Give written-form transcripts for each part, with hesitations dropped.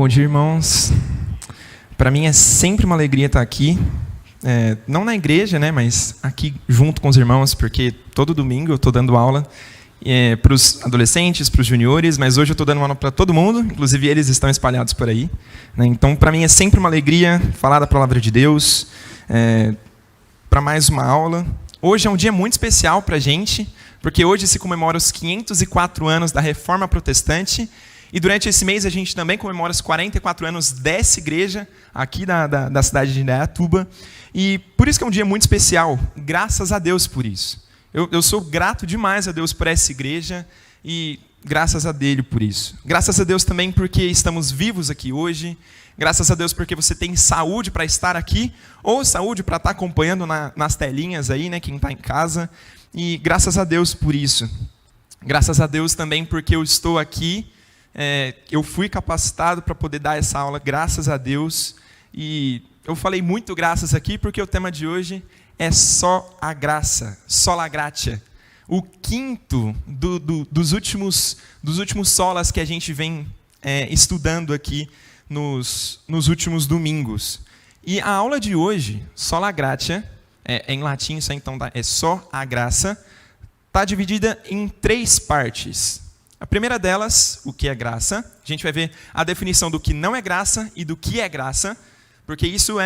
Bom dia, irmãos. Para mim é sempre uma alegria estar aqui, não na igreja, né, mas aqui junto com os irmãos, porque todo domingo eu estou dando aula para os adolescentes, para os juniores, mas hoje eu estou dando aula para todo mundo, inclusive eles estão espalhados por aí, né? Então, para mim é sempre uma alegria falar da palavra de Deus, para mais uma aula. Hoje é um dia muito especial para a gente, porque hoje se comemora os 504 anos da Reforma Protestante, e durante esse mês a gente também comemora os 44 anos dessa igreja, aqui da cidade de Indaiatuba. E por isso que é um dia muito especial, graças a Deus por isso. Eu sou grato demais a Deus por essa igreja e graças a dele por isso. Graças a Deus também porque estamos vivos aqui hoje. Graças a Deus porque você tem saúde para estar aqui, ou saúde para estar acompanhando nas telinhas aí, né, quem está em casa. E graças a Deus por isso. Graças a Deus também porque eu estou aqui. Eu fui capacitado para poder dar essa aula, graças a Deus. E eu falei muito graças aqui, porque o tema de hoje é só a graça, sola gratia. O quinto dos últimos solas que a gente vem estudando aqui nos últimos domingos. E a aula de hoje, sola gratia, em latim, isso aí, então é só a graça, está dividida em 3 partes. A primeira delas, o que é graça. A gente vai ver a definição do que não é graça e do que é graça, porque isso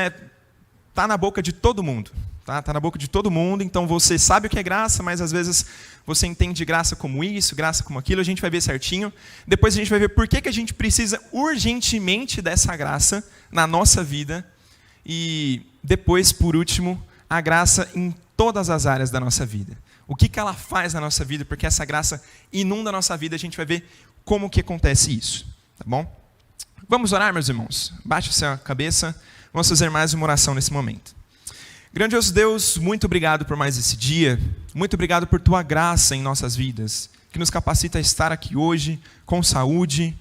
está na boca de todo mundo. Tá na boca de todo mundo, então você sabe o que é graça, mas às vezes você entende graça como isso, graça como aquilo, a gente vai ver certinho. Depois a gente vai ver por que a gente precisa urgentemente dessa graça na nossa vida. E depois, por último, a graça em todas as áreas da nossa vida. O que ela faz na nossa vida, porque essa graça inunda a nossa vida, a gente vai ver como que acontece isso, tá bom? Vamos orar, meus irmãos? Baixe a sua cabeça, vamos fazer mais uma oração nesse momento. Grandioso Deus, muito obrigado por mais esse dia, muito obrigado por Tua graça em nossas vidas, que nos capacita a estar aqui hoje com saúde,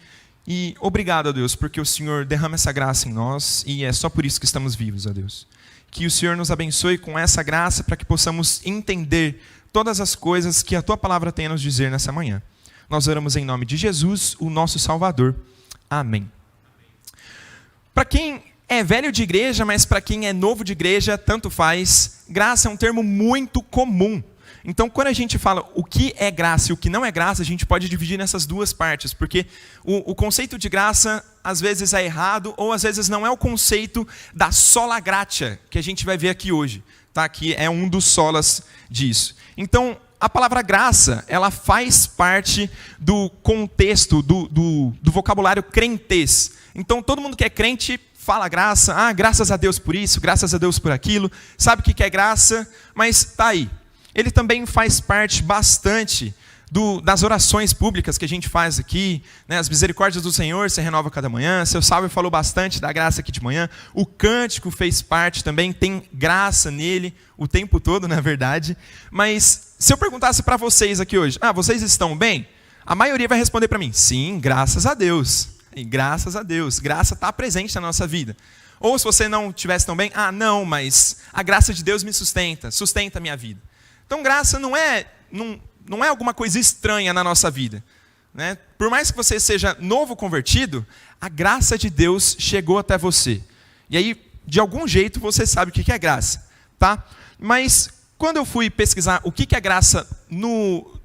e obrigado, ó Deus, porque o Senhor derrama essa graça em nós, e é só por isso que estamos vivos, ó Deus. Que o Senhor nos abençoe com essa graça para que possamos entender todas as coisas que a Tua palavra tem a nos dizer nessa manhã. Nós oramos em nome de Jesus, o nosso Salvador. Amém. Para quem é velho de igreja, mas para quem é novo de igreja, tanto faz, graça é um termo muito comum. Então, quando a gente fala o que é graça e o que não é graça, a gente pode dividir nessas 2 partes, porque o conceito de graça, às vezes é errado, ou às vezes não é o conceito da sola gratia, que a gente vai ver aqui hoje, tá? Que é um dos solas disso. Então, a palavra graça, ela faz parte do contexto, do vocabulário crentez. Então, todo mundo que é crente fala graça, graças a Deus por isso, graças a Deus por aquilo, sabe o que é graça, mas tá aí. Ele também faz parte bastante das orações públicas que a gente faz aqui, né? As misericórdias do Senhor se renova cada manhã. Seu Salve falou bastante da graça aqui de manhã. O cântico fez parte também, tem graça nele o tempo todo, na verdade. Mas se eu perguntasse para vocês aqui hoje, vocês estão bem? A maioria vai responder para mim, sim, graças a Deus. E graças a Deus, graça está presente na nossa vida. Ou se você não estivesse tão bem, não, mas a graça de Deus me sustenta a minha vida. Então graça não é alguma coisa estranha na nossa vida, né? Por mais que você seja novo convertido, a graça de Deus chegou até você. E aí, de algum jeito, você sabe o que é graça, tá? Mas quando eu fui pesquisar o que é graça no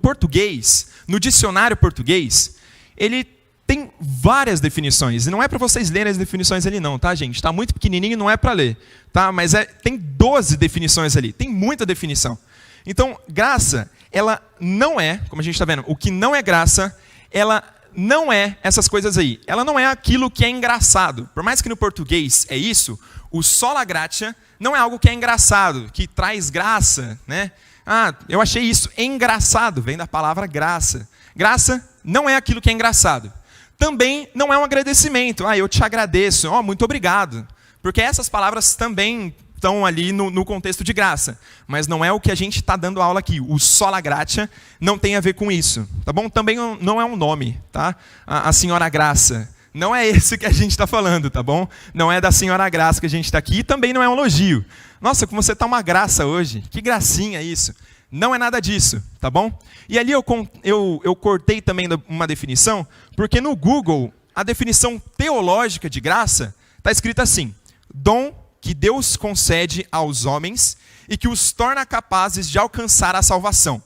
português, no dicionário português, ele tem várias definições, e não é para vocês lerem as definições ali não, tá, gente? Está muito pequenininho, não é para ler, tá? Mas tem 12 definições ali, tem muita definição. Então, graça, ela não é, como a gente está vendo, o que não é graça, ela não é essas coisas aí. Ela não é aquilo que é engraçado. Por mais que no português é isso, o sola gratia não é algo que é engraçado, que traz graça, né? Eu achei isso engraçado, vem da palavra graça. Graça não é aquilo que é engraçado. Também não é um agradecimento. Eu te agradeço, muito obrigado. Porque essas palavras também estão ali no contexto de graça. Mas não é o que a gente está dando aula aqui. O sola gratia não tem a ver com isso. Tá bom? Também não é um nome, tá? A Senhora Graça. Não é esse que a gente está falando, tá bom? Não é da Senhora Graça que a gente está aqui. E também não é um elogio. Nossa, como você está uma graça hoje. Que gracinha isso. Não é nada disso, tá bom? E ali eu cortei também uma definição, porque no Google a definição teológica de graça está escrita assim: dom que Deus concede aos homens e que os torna capazes de alcançar a salvação.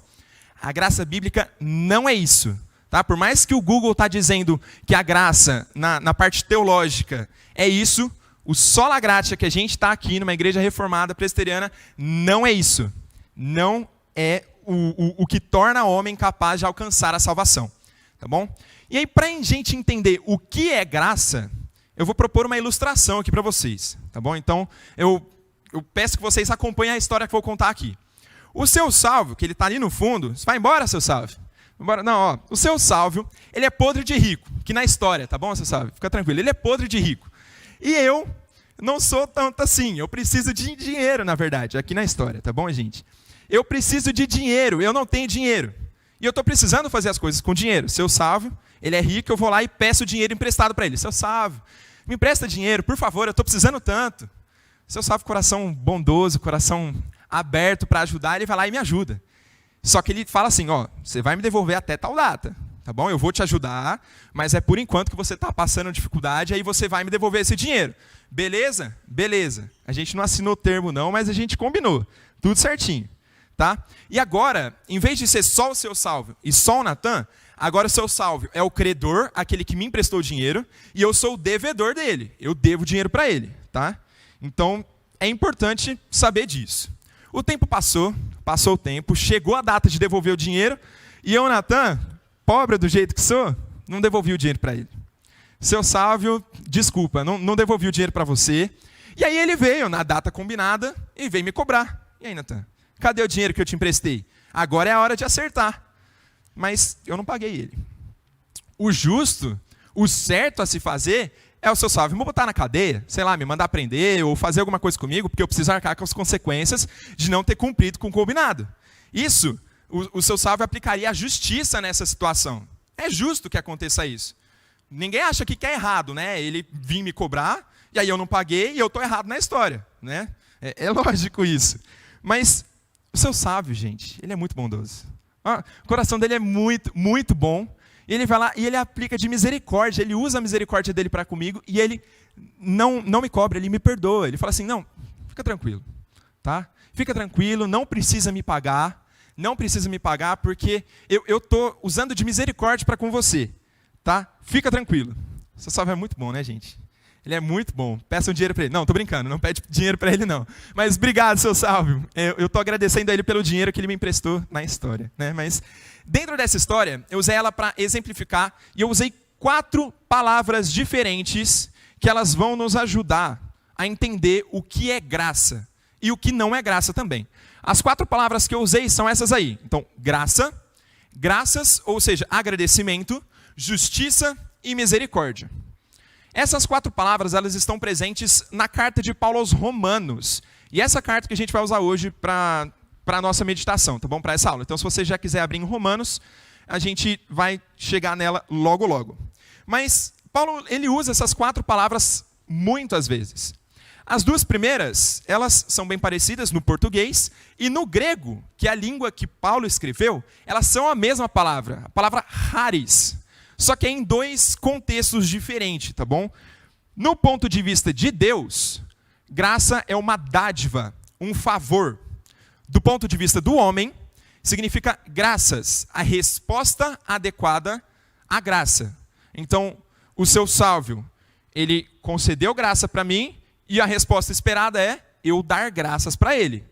A graça bíblica não é isso. Tá? Por mais que o Google está dizendo que a graça, na parte teológica, é isso, o sola gratia que a gente está aqui numa igreja reformada presbiteriana não é isso. Não é o que torna o homem capaz de alcançar a salvação. Tá bom? E aí, para a gente entender o que é graça, eu vou propor uma ilustração aqui para vocês. Tá bom? Então, eu peço que vocês acompanhem a história que eu vou contar aqui. O seu Sálvio, que ele está ali no fundo, vai embora, seu Sálvio? Não, ó, o seu Sálvio, ele é podre de rico, que na história, tá bom, seu Sálvio? Fica tranquilo, ele é podre de rico. E eu não sou tanto assim, eu preciso de dinheiro, na verdade, aqui na história, tá bom, gente? Eu preciso de dinheiro, eu não tenho dinheiro. E eu estou precisando fazer as coisas com dinheiro. Seu Sálvio, ele é rico, eu vou lá e peço dinheiro emprestado para ele. Seu Sálvio, me empresta dinheiro, por favor, eu estou precisando tanto. Seu Sálvio, coração bondoso, coração aberto para ajudar, ele vai lá e me ajuda. Só que ele fala assim, ó, você vai me devolver até tal data, tá bom? Eu vou te ajudar, mas é por enquanto que você está passando dificuldade, aí você vai me devolver esse dinheiro. Beleza? Beleza. A gente não assinou o termo não, mas a gente combinou. Tudo certinho, tá? E agora, em vez de ser só o seu Sálvio e só o Natan, agora o seu Sálvio é o credor, aquele que me emprestou o dinheiro, e eu sou o devedor dele. Eu devo dinheiro para ele, tá? Então, é importante saber disso. O tempo passou o tempo, chegou a data de devolver o dinheiro, e eu, Natan, pobre do jeito que sou, não devolvi o dinheiro para ele. Seu Sálvio, desculpa, não devolvi o dinheiro para você. E aí ele veio na data combinada e veio me cobrar. E aí, Natan, cadê o dinheiro que eu te emprestei? Agora é a hora de acertar. Mas eu não paguei ele. O justo, o certo a se fazer é o seu Sálvio me botar na cadeia, sei lá, me mandar prender ou fazer alguma coisa comigo, porque eu preciso arcar com as consequências de não ter cumprido com o combinado. Isso, o seu Sálvio aplicaria a justiça nessa situação. É justo que aconteça isso. Ninguém acha que é errado, né? Ele vir me cobrar, e aí eu não paguei e eu estou errado na história, né? É lógico isso. Mas o seu Sálvio, gente, ele é muito bondoso. O coração dele é muito, muito bom. E ele vai lá e ele aplica de misericórdia, ele usa a misericórdia dele para comigo e ele não me cobra, ele me perdoa. Ele fala assim, não, fica tranquilo, tá? Fica tranquilo, não precisa me pagar porque eu estou usando de misericórdia para com você, tá? Fica tranquilo. Seu Sálvio é muito bom, né, gente? Ele é muito bom. Peça um dinheiro para ele. Não, estou brincando, não pede dinheiro para ele não. Mas obrigado, seu Sálvio. Eu estou agradecendo a ele pelo dinheiro que ele me emprestou na história, né? Mas dentro dessa história, eu usei ela para exemplificar e eu usei 4 palavras diferentes que elas vão nos ajudar a entender o que é graça e o que não é graça também. As 4 palavras que eu usei são essas aí. Então, graça, graças, ou seja, agradecimento, justiça e misericórdia. Essas 4 palavras, elas estão presentes na carta de Paulo aos Romanos. E essa carta que a gente vai usar hoje para a nossa meditação, tá bom? Para essa aula. Então, se você já quiser abrir em Romanos, a gente vai chegar nela logo, logo. Mas Paulo, ele usa essas 4 palavras muitas vezes. As 2 primeiras, elas são bem parecidas no português, e no grego, que é a língua que Paulo escreveu, elas são a mesma palavra, a palavra charis. Só que é em 2 contextos diferentes, tá bom? No ponto de vista de Deus, graça é uma dádiva, um favor. Do ponto de vista do homem, significa graças, a resposta adequada à graça. Então, o seu Sálvio, ele concedeu graça para mim, e a resposta esperada é eu dar graças para ele.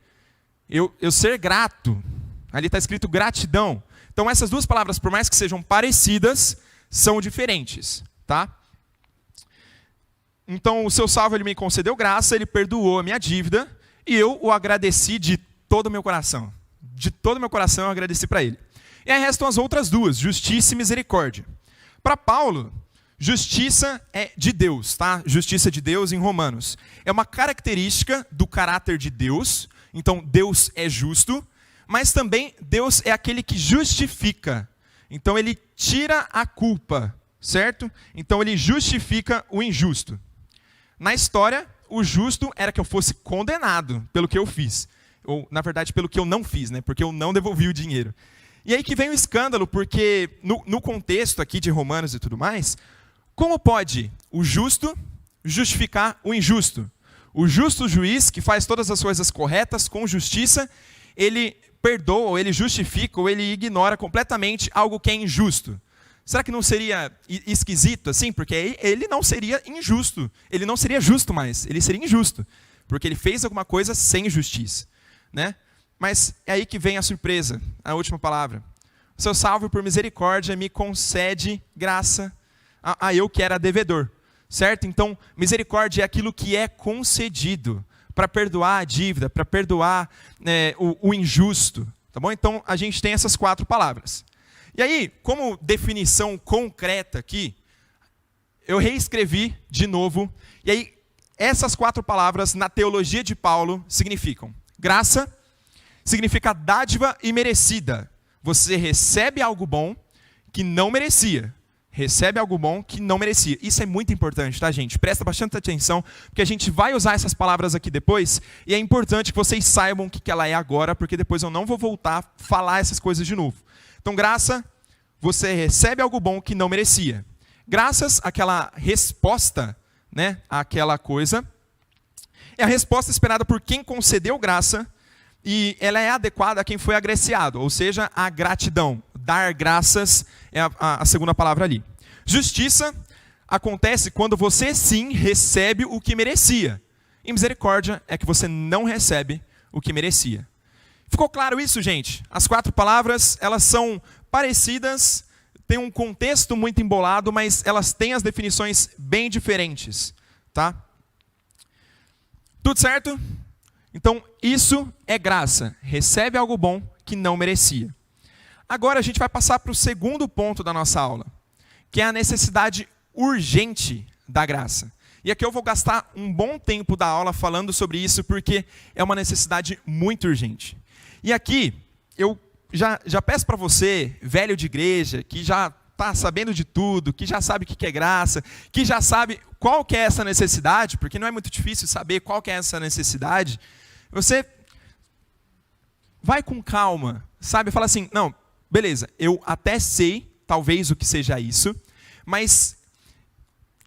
Eu ser grato. Ali está escrito gratidão. Então, essas 2 palavras, por mais que sejam parecidas, são diferentes, tá? Então, o seu Sálvio, ele me concedeu graça, ele perdoou a minha dívida, e eu o agradeci de todo o meu coração. De todo o meu coração eu agradeci para ele. E aí restam as outras 2, justiça e misericórdia. Para Paulo, justiça é de Deus, tá? Justiça de Deus em Romanos. É uma característica do caráter de Deus. Então, Deus é justo, mas também Deus é aquele que justifica. Então, ele tira a culpa, certo? Então, ele justifica o injusto. Na história, o justo era que eu fosse condenado pelo que eu fiz. Ou, na verdade, pelo que eu não fiz, né? Porque eu não devolvi o dinheiro. E aí que vem o escândalo, porque no contexto aqui de Romanos e tudo mais, Como pode o justo justificar o injusto? O justo juiz, que faz todas as coisas corretas com justiça, ele perdoa, ou ele justifica, ou ele ignora completamente algo que é injusto. Será que não seria esquisito assim? Porque ele não seria injusto. Ele não seria justo mais. Ele seria injusto. Porque ele fez alguma coisa sem justiça. Né? Mas é aí que vem a surpresa, a última palavra. O seu salvo por misericórdia me concede graça a eu que era devedor. Certo? Então, misericórdia é aquilo que é concedido para perdoar a dívida, para perdoar o injusto. Tá bom? Então, a gente tem essas 4 palavras. E aí, como definição concreta aqui, eu reescrevi de novo. E aí, essas 4 palavras, na teologia de Paulo, significam: graça, significa dádiva imerecida. Você recebe algo bom que não merecia. Recebe algo bom que não merecia. Isso é muito importante, tá, gente? Presta bastante atenção, porque a gente vai usar essas palavras aqui depois, e é importante que vocês saibam o que ela é agora, porque depois eu não vou voltar a falar essas coisas de novo. Então, graça, você recebe algo bom que não merecia. Graças àquela resposta, né, àquela coisa, é a resposta esperada por quem concedeu graça, e ela é adequada a quem foi agraciado, ou seja, a gratidão. Dar graças é a segunda palavra ali. Justiça acontece quando você sim recebe o que merecia. E misericórdia é que você não recebe o que merecia. Ficou claro isso, gente? As 4 palavras, elas são parecidas, têm um contexto muito embolado, mas elas têm as definições bem diferentes, tá? Tudo certo? Então, isso é graça. Recebe algo bom que não merecia. Agora a gente vai passar para o segundo ponto da nossa aula, que é a necessidade urgente da graça. E aqui eu vou gastar um bom tempo da aula falando sobre isso, porque é uma necessidade muito urgente. E aqui, eu já peço para você, velho de igreja, que já está sabendo de tudo, que já sabe o que é graça, que já sabe qual que é essa necessidade, porque não é muito difícil saber qual que é essa necessidade, você vai com calma, sabe? Fala assim, não, beleza, eu até sei, talvez, o que seja isso, mas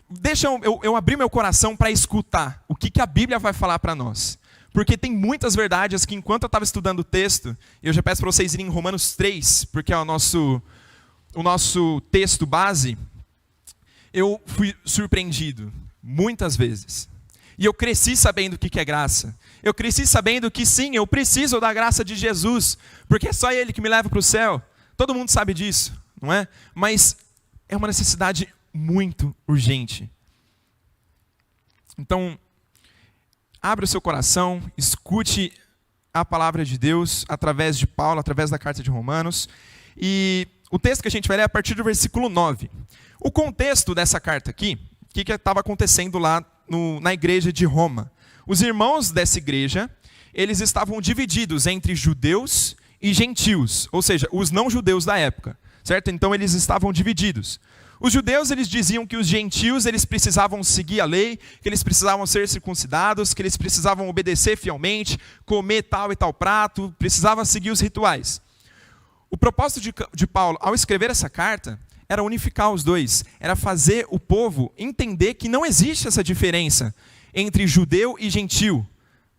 deixa eu abrir meu coração para escutar o que a Bíblia vai falar para nós. Porque tem muitas verdades que, enquanto eu estava estudando o texto, eu já peço para vocês irem em Romanos 3, porque é o nosso texto base, eu fui surpreendido muitas vezes. E eu cresci sabendo o que é graça. Eu cresci sabendo que sim, eu preciso da graça de Jesus, porque é só Ele que me leva para o céu. Todo mundo sabe disso, não é? Mas é uma necessidade muito urgente. Então, abra o seu coração, escute a palavra de Deus através de Paulo, através da carta de Romanos. E o texto que a gente vai ler é a partir do versículo 9. O contexto dessa carta aqui, o que estava acontecendo lá na igreja de Roma? Os irmãos dessa igreja, eles estavam divididos entre judeus e gentios, ou seja, os não judeus da época, certo? Então eles estavam divididos. Os judeus, eles diziam que os gentios, eles precisavam seguir a lei, que eles precisavam ser circuncidados, que eles precisavam obedecer fielmente, comer tal e tal prato, precisavam seguir os rituais. O propósito de Paulo, ao escrever essa carta, era unificar os dois, era fazer o povo entender que não existe essa diferença entre judeu e gentio,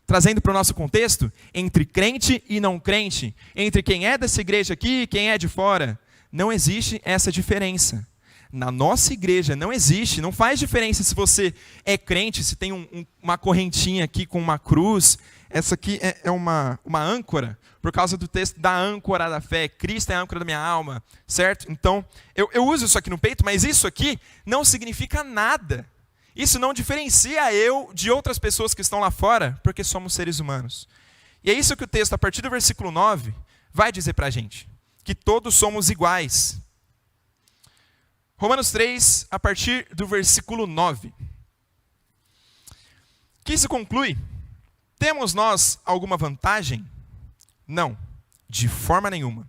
trazendo para o nosso contexto, entre crente e não crente, entre quem é dessa igreja aqui e quem é de fora. Não existe essa diferença. Na nossa igreja não existe, não faz diferença se você é crente, se tem uma correntinha aqui com uma cruz. Essa aqui é uma âncora, por causa do texto da âncora da fé. Cristo é a âncora da minha alma, certo? Então, eu uso isso aqui no peito, mas isso aqui não significa nada. Isso não diferencia eu de outras pessoas que estão lá fora, porque somos seres humanos. E é isso que o texto, a partir do versículo 9, vai dizer para a gente. Que todos somos iguais. Romanos 3, a partir do versículo 9. Que se conclui: temos nós alguma vantagem? Não, de forma nenhuma.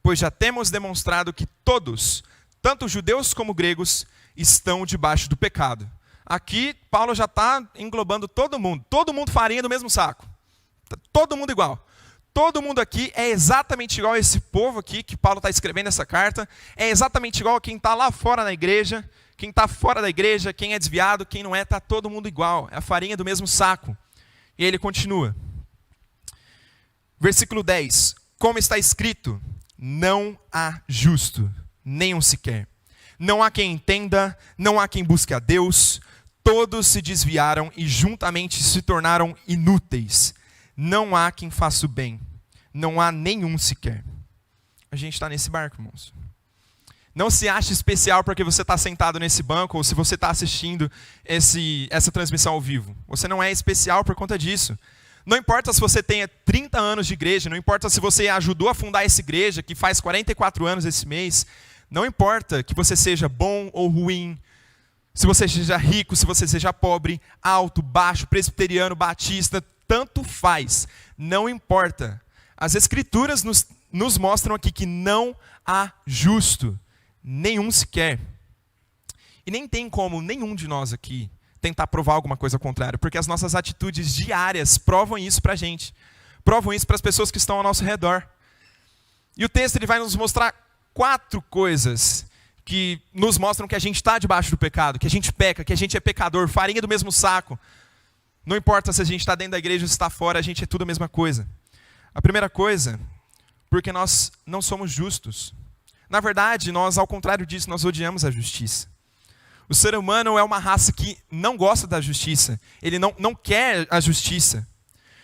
Pois já temos demonstrado que todos, tanto judeus como gregos, estão debaixo do pecado. Aqui, Paulo já está englobando todo mundo farinha do mesmo saco. Todo mundo igual. Todo mundo aqui é exatamente igual a esse povo aqui, que Paulo está escrevendo essa carta, é exatamente igual a quem está lá fora na igreja, Quem está fora da igreja, quem é desviado, quem não é, está todo mundo igual. É a farinha do mesmo saco. E aí ele continua. Versículo 10. Como está escrito, não há justo, nenhum sequer. Não há quem entenda, não há quem busque a Deus. Todos se desviaram e juntamente se tornaram inúteis. Não há quem faça o bem. Não há nenhum sequer. A gente está nesse barco, irmãos. Não se ache especial porque você está sentado nesse banco ou se você está assistindo essa transmissão ao vivo. Você não é especial por conta disso. Não importa se você tenha 30 anos de igreja, não importa se você ajudou a fundar essa igreja, que faz 44 anos esse mês, não importa que você seja bom ou ruim, se você seja rico, se você seja pobre, alto, baixo, presbiteriano, batista, tanto faz, não importa. As Escrituras nos mostram aqui que não há justo, nenhum sequer. E nem tem como nenhum de nós aqui tentar provar alguma coisa ao contrário, porque as nossas atitudes diárias provam isso para a gente, provam isso para as pessoas que estão ao nosso redor. E o texto ele vai nos mostrar 4 coisas que nos mostram que a gente está debaixo do pecado, que a gente peca, que a gente é pecador, farinha do mesmo saco. Não importa se a gente está dentro da igreja ou se está fora, a gente é tudo a mesma coisa. A primeira coisa, porque nós não somos justos. Na verdade, nós, ao contrário disso, nós odiamos a justiça. O ser humano é uma raça que não gosta da justiça. Ele não quer a justiça.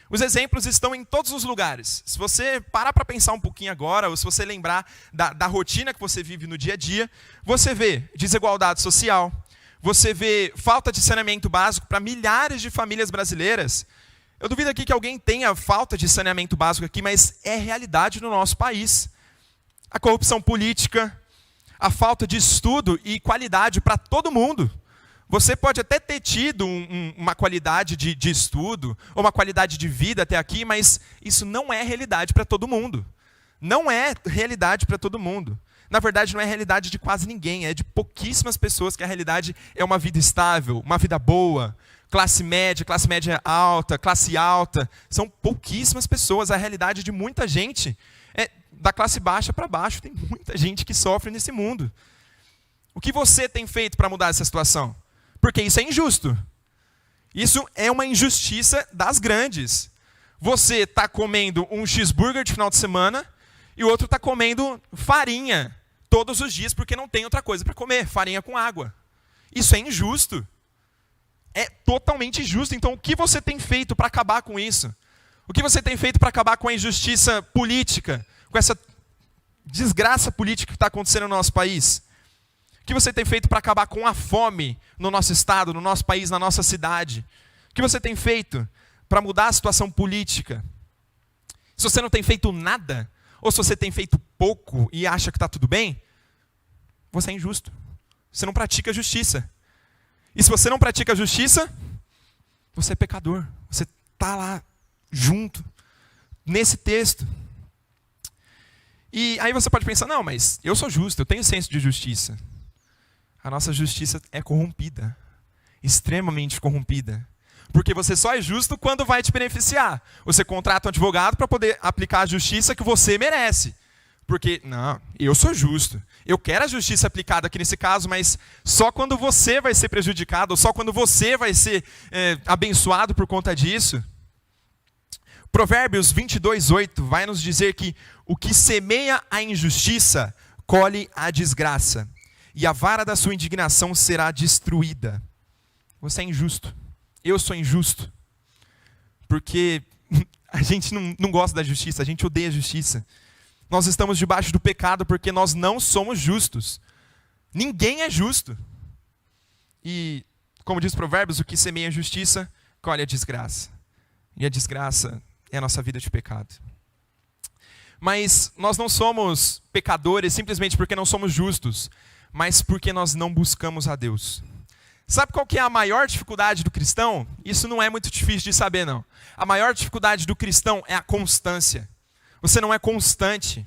Os exemplos estão em todos os lugares. Se você parar para pensar um pouquinho agora, ou se você lembrar da rotina que você vive no dia a dia, você vê desigualdade social, você vê falta de saneamento básico para milhares de famílias brasileiras. Eu duvido aqui que alguém tenha falta de saneamento básico aqui, mas é realidade no nosso país. A corrupção política, a falta de estudo e qualidade para todo mundo. Você pode até ter tido uma qualidade de estudo, ou uma qualidade de vida até aqui, mas isso não é realidade para todo mundo. Não é realidade para todo mundo. Na verdade, não é realidade de quase ninguém, é de pouquíssimas pessoas que a realidade é uma vida estável, uma vida boa, classe média alta, classe alta. São pouquíssimas pessoas. A realidade de muita gente é da classe baixa para baixo. Tem muita gente que sofre nesse mundo. O que você tem feito para mudar essa situação? Porque isso é injusto. Isso é uma injustiça das grandes. Você está comendo um cheeseburger de final de semana e o outro está comendo farinha todos os dias porque não tem outra coisa para comer, farinha com água. Isso é injusto. É totalmente injusto. Então, o que você tem feito para acabar com isso? O que você tem feito para acabar com a injustiça política, com essa desgraça política que está acontecendo no nosso país? O que você tem feito para acabar com a fome no nosso estado, no nosso país, na nossa cidade? O que você tem feito para mudar a situação política? Se você não tem feito nada, ou se você tem feito pouco e acha que está tudo bem, você é injusto. Você não pratica justiça. E se você não pratica justiça, você é pecador. Você está lá junto, nesse texto. E aí você pode pensar, não, mas eu sou justo, eu tenho senso de justiça. A nossa justiça é corrompida, extremamente corrompida. Porque você só é justo quando vai te beneficiar. Você contrata um advogado para poder aplicar a justiça que você merece. Porque, não, eu sou justo. Eu quero a justiça aplicada aqui nesse caso, mas só quando você vai ser prejudicado, ou só quando você vai ser abençoado por conta disso. Provérbios 22:8 vai nos dizer que o que semeia a injustiça colhe a desgraça, e a vara da sua indignação será destruída. Você é injusto. Eu sou injusto. Porque a gente não gosta da justiça, a gente odeia a justiça. Nós estamos debaixo do pecado porque nós não somos justos. Ninguém é justo. E, como diz Provérbios, o que semeia a justiça colhe a desgraça. E a desgraça é a nossa vida de pecado. Mas nós não somos pecadores simplesmente porque não somos justos, mas porque nós não buscamos a Deus. Sabe qual que é a maior dificuldade do cristão? Isso não é muito difícil de saber, não. A maior dificuldade do cristão é a constância. Você não é constante.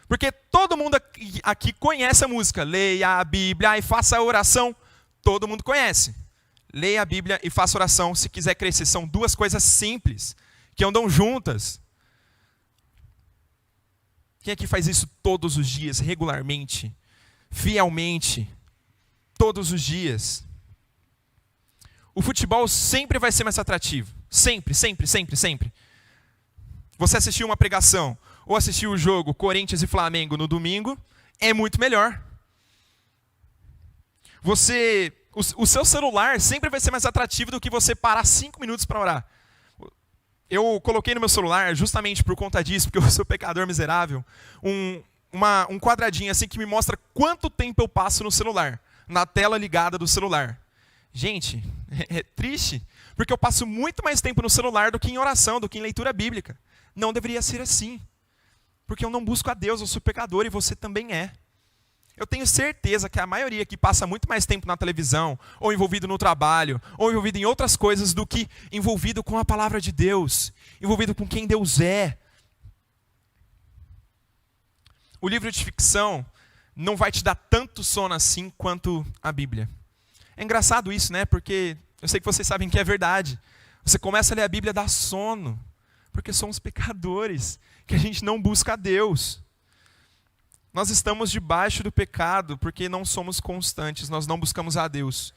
Porque todo mundo aqui conhece a música. Leia a Bíblia e faça a oração. Todo mundo conhece. Leia a Bíblia e faça oração se quiser crescer. São duas coisas simples, que andam juntas. Quem aqui faz isso todos os dias, regularmente, fielmente? todos os dias. O futebol sempre vai ser mais atrativo. Sempre, sempre, sempre, sempre. Você assistiu uma pregação ou assistiu o jogo Corinthians e Flamengo no domingo, é muito melhor. O seu celular sempre vai ser mais atrativo do que você parar 5 minutos para orar. Eu coloquei no meu celular, justamente por conta disso, porque eu sou pecador miserável, um quadradinho assim que me mostra quanto tempo eu passo no celular, na tela ligada do celular. Gente, é triste, porque eu passo muito mais tempo no celular do que em oração, do que em leitura bíblica. Não deveria ser assim, porque eu não busco a Deus, eu sou pecador e você também é. Eu tenho certeza que a maioria que passa muito mais tempo na televisão, ou envolvido no trabalho, ou envolvido em outras coisas do que envolvido com a palavra de Deus, envolvido com quem Deus é. O livro de ficção não vai te dar tanto sono assim quanto a Bíblia. É engraçado isso, né? Porque eu sei que vocês sabem que é verdade. Você começa a ler a Bíblia, dá sono, porque somos pecadores, que a gente não busca a Deus. Nós estamos debaixo do pecado porque não somos constantes, nós não buscamos a Deus.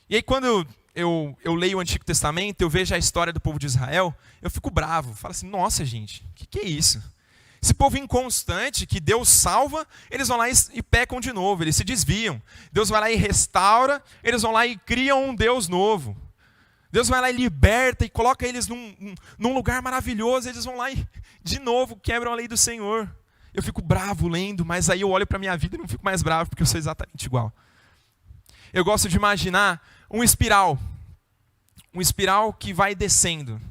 E aí quando eu leio o Antigo Testamento, eu vejo a história do povo de Israel, eu fico bravo. Falo assim, nossa gente, o que é isso? Esse povo inconstante que Deus salva, eles vão lá e pecam de novo, eles se desviam. Deus vai lá e restaura, eles vão lá e criam um Deus novo. Deus vai lá e liberta e coloca eles num lugar maravilhoso, eles vão lá e de novo quebram a lei do Senhor. Eu fico bravo lendo, mas aí eu olho para a minha vida e não fico mais bravo, porque eu sou exatamente igual. Eu gosto de imaginar um espiral que vai descendo.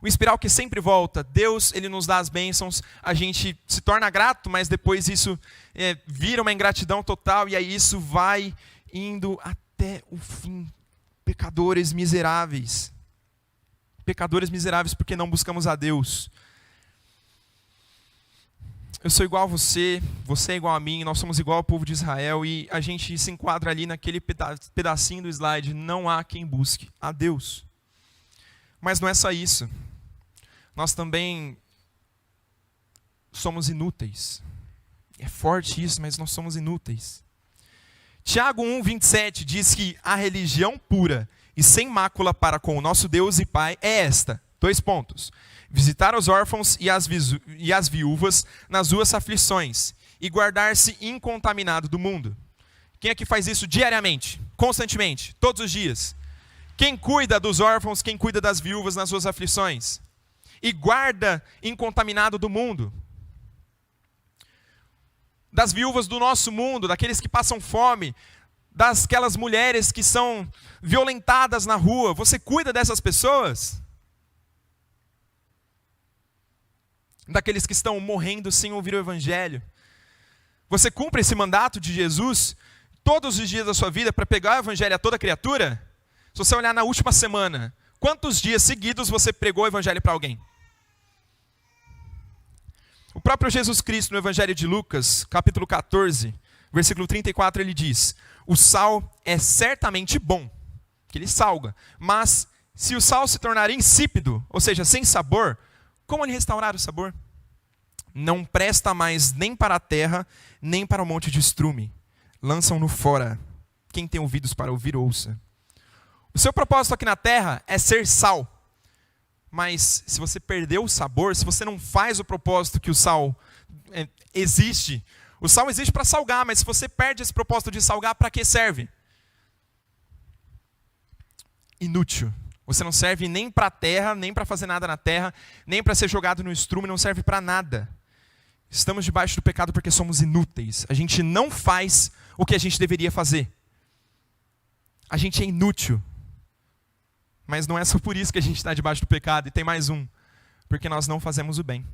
Um espiral que sempre volta. Deus, Ele nos dá as bênçãos, a gente se torna grato, mas depois isso vira uma ingratidão total, e aí isso vai indo até o fim. Pecadores miseráveis. Pecadores miseráveis porque não buscamos a Deus. Eu sou igual a você, você é igual a mim, nós somos igual ao povo de Israel e a gente se enquadra ali naquele pedacinho do slide, não há quem busque a Deus. Mas não é só isso, nós também somos inúteis. É forte isso, mas nós somos inúteis. Tiago 1:27 diz que a religião pura e sem mácula para com o nosso Deus e Pai é esta, 2 pontos. Visitar os órfãos e as viúvas nas suas aflições e guardar-se incontaminado do mundo. Quem é que faz isso diariamente, constantemente, todos os dias? Quem cuida dos órfãos, quem cuida das viúvas nas suas aflições? E guarda incontaminado do mundo. Das viúvas do nosso mundo, daqueles que passam fome, daquelas mulheres que são violentadas na rua. Você cuida dessas pessoas? Daqueles que estão morrendo sem ouvir o Evangelho. Você cumpre esse mandato de Jesus todos os dias da sua vida para pegar o Evangelho a toda criatura? Se você olhar na última semana, quantos dias seguidos você pregou o Evangelho para alguém? O próprio Jesus Cristo, no Evangelho de Lucas, capítulo 14, versículo 34, ele diz: o sal é certamente bom, que ele salga, mas se o sal se tornar insípido, ou seja, sem sabor, como lhe restaurar o sabor? Não presta mais nem para a terra, nem para o monte de estrume. Lançam-no fora. Quem tem ouvidos para ouvir, ouça. O seu propósito aqui na terra é ser sal. Mas se você perdeu o sabor, se você não faz o propósito que o sal existe, o sal existe para salgar, mas se você perde esse propósito de salgar, para que serve? Inútil. Você não serve nem para a terra, nem para fazer nada na terra, nem para ser jogado no estrume, não serve para nada. Estamos debaixo do pecado porque somos inúteis. A gente não faz o que a gente deveria fazer. A gente é inútil. Mas não é só por isso que a gente está debaixo do pecado. E tem mais um. Porque nós não fazemos o bem.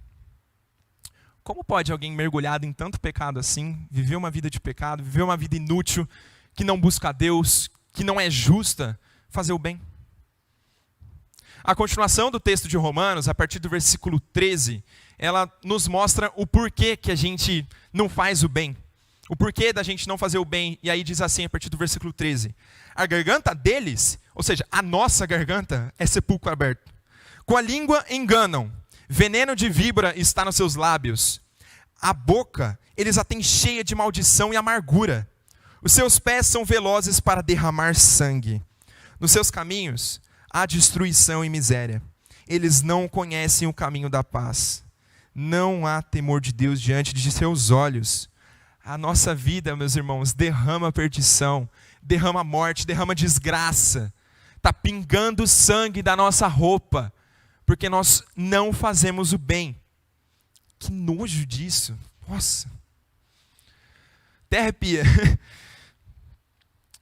Como pode alguém mergulhado em tanto pecado assim, viver uma vida de pecado, viver uma vida inútil, que não busca a Deus, que não é justa, fazer o bem? A continuação do texto de Romanos, a partir do versículo 13, ela nos mostra o porquê que a gente não faz o bem. O porquê da gente não fazer o bem. E aí diz assim, a partir do versículo 13. A garganta deles, ou seja, a nossa garganta, é sepulcro aberto. Com a língua enganam. Veneno de víbora está nos seus lábios. A boca, eles a têm cheia de maldição e amargura. Os seus pés são velozes para derramar sangue. Nos seus caminhos há destruição e miséria. Eles não conhecem o caminho da paz. Não há temor de Deus diante de seus olhos. A nossa vida, meus irmãos, derrama perdição, derrama morte, derrama desgraça. Está pingando sangue da nossa roupa, porque nós não fazemos o bem. Que nojo disso. Nossa. Até arrepia.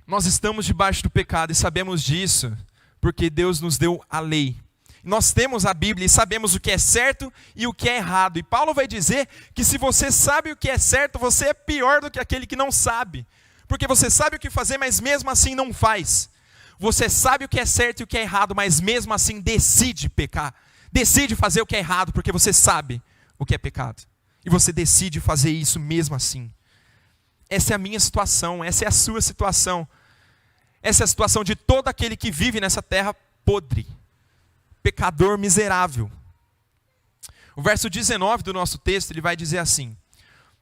Nós estamos debaixo do pecado e sabemos disso, porque Deus nos deu a lei. Nós temos a Bíblia e sabemos o que é certo e o que é errado. E Paulo vai dizer que se você sabe o que é certo, você é pior do que aquele que não sabe. Porque você sabe o que fazer, mas mesmo assim não faz. Você sabe o que é certo e o que é errado, mas mesmo assim decide pecar. Decide fazer o que é errado, porque você sabe o que é pecado. E você decide fazer isso mesmo assim. Essa é a minha situação, essa é a sua situação. Essa é a situação de todo aquele que vive nessa terra podre. Pecador miserável. O verso 19 do nosso texto, ele vai dizer assim: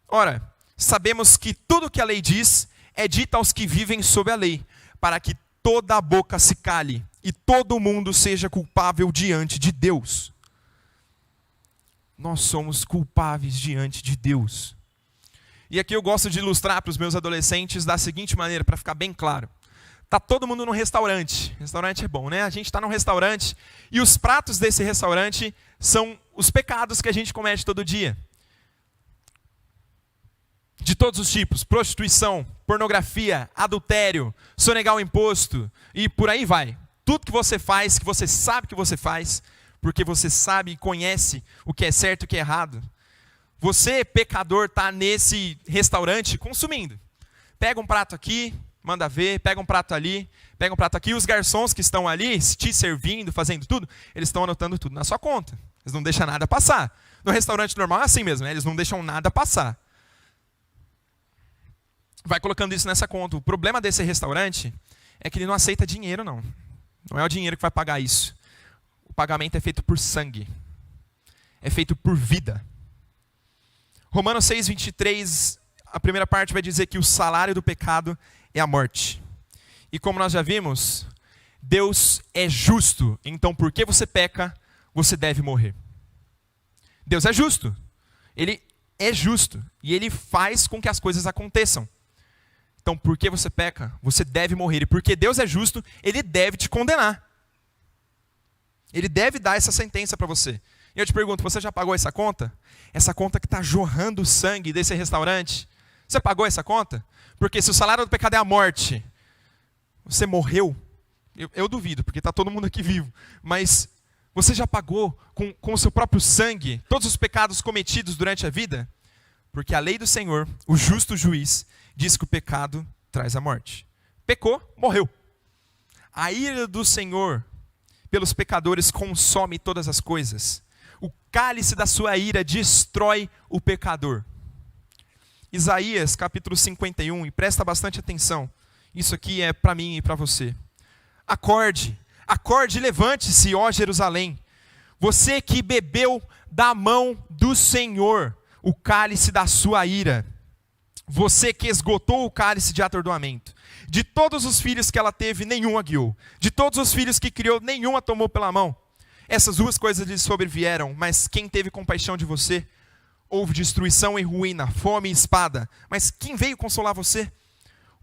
ora, sabemos que tudo que a lei diz é dita aos que vivem sob a lei, para que toda a boca se cale e todo mundo seja culpável diante de Deus. Nós somos culpáveis diante de Deus. E aqui eu gosto de ilustrar para os meus adolescentes da seguinte maneira, para ficar bem claro. Está todo mundo no restaurante. Restaurante é bom, né? A gente está num restaurante e os pratos desse restaurante são os pecados que a gente comete todo dia. De todos os tipos. Prostituição, pornografia, adultério, sonegar o imposto e por aí vai. Tudo que você faz, que você sabe que você faz, porque você sabe e conhece o que é certo e o que é errado. Você, pecador, está nesse restaurante consumindo. Pega um prato aqui, manda ver, pega um prato ali, pega um prato aqui. E os garçons que estão ali, te servindo, fazendo tudo, eles estão anotando tudo na sua conta. Eles não deixam nada passar. No restaurante normal é assim mesmo, né? Eles não deixam nada passar. Vai colocando isso nessa conta. O problema desse restaurante é que ele não aceita dinheiro, não. Não é o dinheiro que vai pagar isso. O pagamento é feito por sangue. É feito por vida. Romanos 6, 23, a primeira parte vai dizer que o salário do pecado é a morte. E como nós já vimos, Deus é justo. Então, porque você peca, você deve morrer. Deus é justo. Ele é justo. E Ele faz com que as coisas aconteçam. Então, porque você peca, você deve morrer. E porque Deus é justo, Ele deve te condenar. Ele deve dar essa sentença para você. E eu te pergunto, você já pagou essa conta? Essa conta que está jorrando sangue desse restaurante. Você pagou essa conta? Porque se o salário do pecado é a morte, você morreu? Eu duvido, porque está todo mundo aqui vivo. Mas você já pagou com o seu próprio sangue todos os pecados cometidos durante a vida? Porque a lei do Senhor, o justo juiz, diz que o pecado traz a morte. Pecou, morreu. A ira do Senhor pelos pecadores consome todas as coisas. O cálice da sua ira destrói o pecador. Isaías capítulo 51, e presta bastante atenção. Isso aqui é para mim e para você. Acorde, acorde e levante-se, ó Jerusalém. Você que bebeu da mão do Senhor o cálice da sua ira. Você que esgotou o cálice de atordoamento. De todos os filhos que ela teve, nenhum a guiou. De todos os filhos que criou, nenhum a tomou pela mão. Essas duas coisas lhe sobrevieram, mas quem teve compaixão de você? Houve destruição e ruína, fome e espada. Mas quem veio consolar você?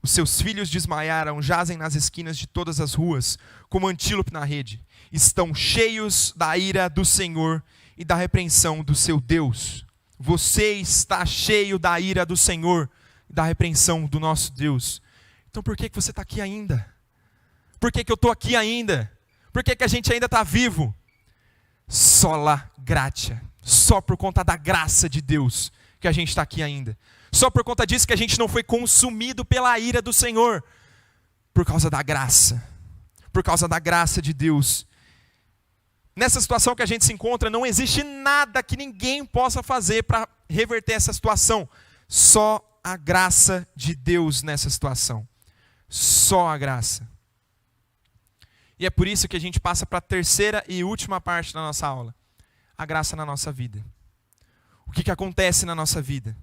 Os seus filhos desmaiaram, jazem nas esquinas de todas as ruas, como antílope na rede. Estão cheios da ira do Senhor e da repreensão do seu Deus. Você está cheio da ira do Senhor e da repreensão do nosso Deus. Então por que você está aqui ainda? Por que eu estou aqui ainda? Por que a gente ainda está vivo? Sola gratia. Só por conta da graça de Deus que a gente está aqui ainda. Só por conta disso que a gente não foi consumido pela ira do Senhor. Por causa da graça. Por causa da graça de Deus. Nessa situação que a gente se encontra, não existe nada que ninguém possa fazer para reverter essa situação. Só a graça de Deus nessa situação. Só a graça. E é por isso que a gente passa para a terceira e última parte da nossa aula. A graça na nossa vida. O que acontece na nossa vida?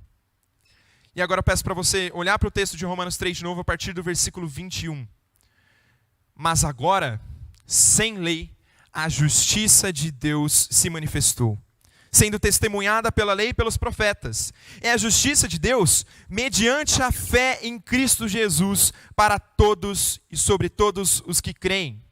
E agora eu peço para você olhar para o texto de Romanos 3 de novo, a partir do versículo 21. Mas agora, sem lei, a justiça de Deus se manifestou, sendo testemunhada pela lei e pelos profetas. É a justiça de Deus mediante a fé em Cristo Jesus para todos e sobre todos os que creem.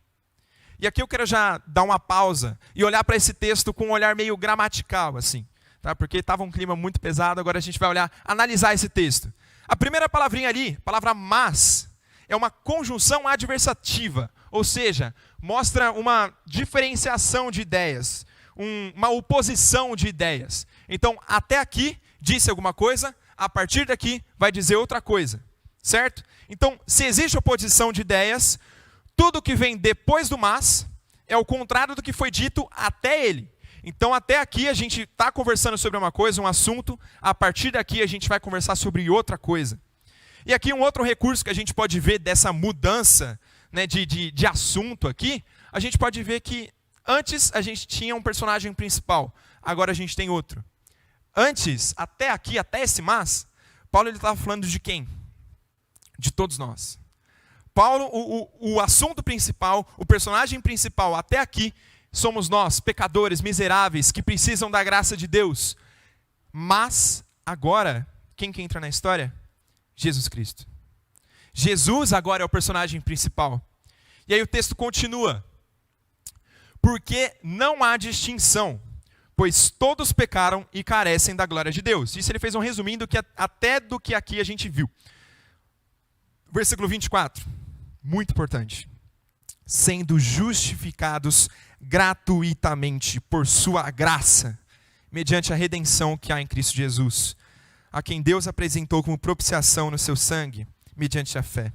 E aqui eu quero já dar uma pausa e olhar para esse texto com um olhar meio gramatical, assim, tá? Porque estava um clima muito pesado, agora a gente vai analisar esse texto. A primeira palavrinha ali, a palavra mas, é uma conjunção adversativa, ou seja, mostra uma diferenciação de ideias, uma oposição de ideias. Então, até aqui disse alguma coisa, a partir daqui vai dizer outra coisa, certo? Então, se existe oposição de ideias, tudo que vem depois do mas é o contrário do que foi dito até ele. Então, até aqui a gente está conversando sobre uma coisa, um assunto, a partir daqui a gente vai conversar sobre outra coisa. E aqui um outro recurso que a gente pode ver dessa mudança, né, de assunto aqui, a gente pode ver que antes a gente tinha um personagem principal, agora a gente tem outro. Antes, até aqui, até esse mas, Paulo estava falando de quem? De todos nós. Paulo, o assunto principal, o personagem principal até aqui, somos nós, pecadores, miseráveis, que precisam da graça de Deus. Mas, agora, quem que entra na história? Jesus Cristo. Jesus agora é o personagem principal. E aí o texto continua. Porque não há distinção, pois todos pecaram e carecem da glória de Deus. Isso ele fez um resumindo até do que aqui a gente viu. Versículo 24, muito importante. Sendo justificados gratuitamente por sua graça, mediante a redenção que há em Cristo Jesus, a quem Deus apresentou como propiciação no seu sangue, mediante a fé.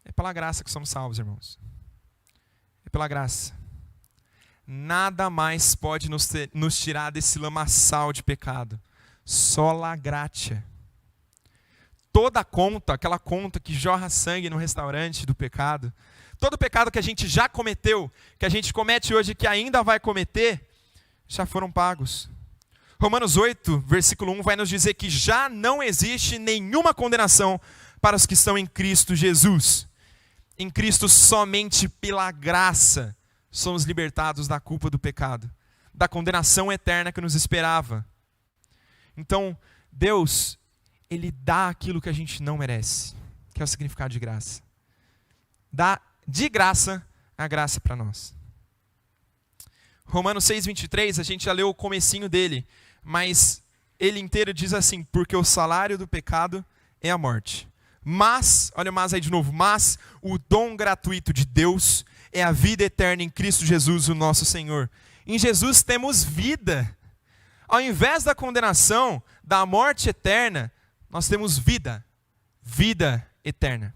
É pela graça que somos salvos, irmãos. É pela graça. Nada mais pode nos tirar desse lamaçal de pecado. Sola gratia. Toda conta, aquela conta que jorra sangue no restaurante do pecado, todo pecado que a gente já cometeu, que a gente comete hoje e que ainda vai cometer, já foram pagos. Romanos 8, versículo 1 vai nos dizer que já não existe nenhuma condenação para os que estão em Cristo Jesus. Em Cristo somente pela graça somos libertados da culpa do pecado, da condenação eterna que nos esperava. Então, Deus, Ele dá aquilo que a gente não merece, que é o significado de graça. Dá de graça a graça para nós. Romanos 6, 23, a gente já leu o comecinho dele, mas ele inteiro diz assim, porque o salário do pecado é a morte. Mas, olha o mas aí de novo, mas o dom gratuito de Deus é a vida eterna em Cristo Jesus, o nosso Senhor. Em Jesus temos vida. Ao invés da condenação, da morte eterna, nós temos vida. Vida eterna.